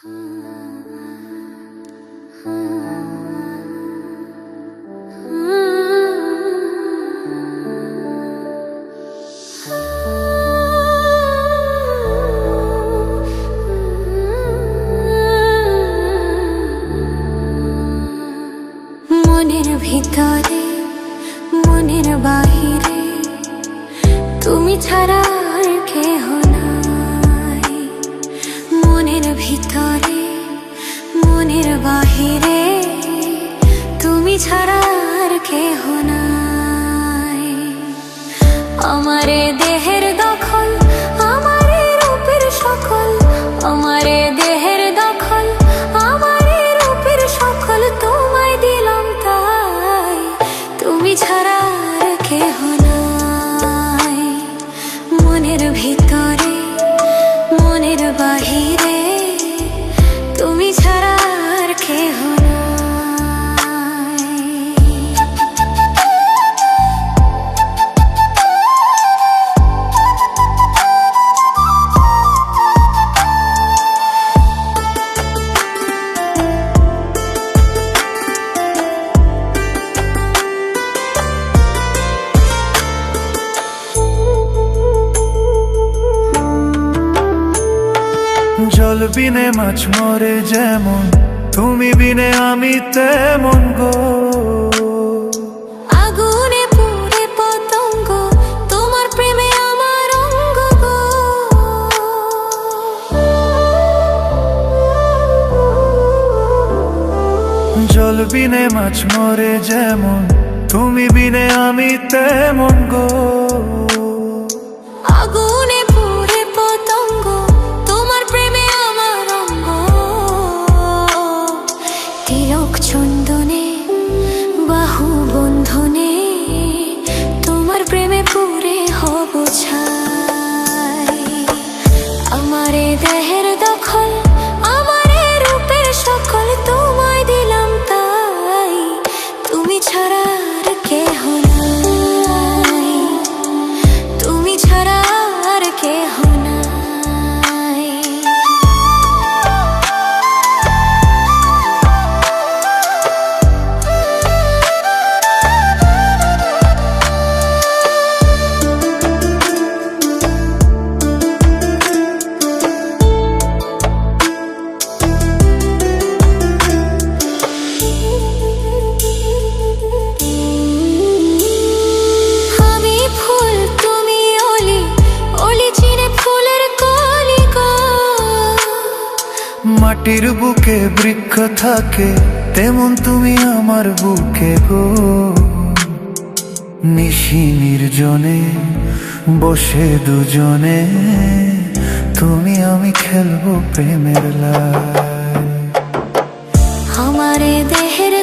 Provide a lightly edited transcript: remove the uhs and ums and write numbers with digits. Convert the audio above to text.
মনের ভিতরে মনের বাহিরে তুমি ছাড়া আর কেহ নাই। মনের ভিতরে মনের বাহিরে তুমি ছাড়া আর কেহ নাই। আমারে দেহের দখল আমারে রূপের সকল, আমারে দেহের দখল আমারে রূপের সকল তোমায় দিলাম তাই। তুমি ছাড়া আর কেহ নাই। মনের ভিতরে মনের বাহিরে তুমি ছাড়া আর কেহ নাই। জল বিনে মাছ মরে যেমন, তুমি বিনে আমি তেমন গো। আগুনে পুড়ে পতঙ্গ তোমার প্রেমে আমার অঙ্গ গো। জল বিনে মাছ মরে যেমন, তুমি বিনে আমি তেমন গো। আগুনে পুড়ে পতঙ্গ তোমার প্রেমে আমার অঙ্গ। তিলক চন্দনে বাহু বন্ধনে তোমার প্রেমে পুরে হব ছাই। আমারে দেহের দখল আমারে রূপের সকল তোমায় দিলাম তাই। তুমি ছাড়া আর কেহ নাই। তুমি ছাড়া আর কেহ নাই। আমি ফুল তুমি অলি, অলি চিনে ফুলের কলি গো। মাটির বুকে বৃক্ষ থাকে তেমন তুমি আমার বুকে গো। নিশি নির্জনে বসে দুজনে তুমি আমি খেলবো প্রেমের লাই। আমারে দেহের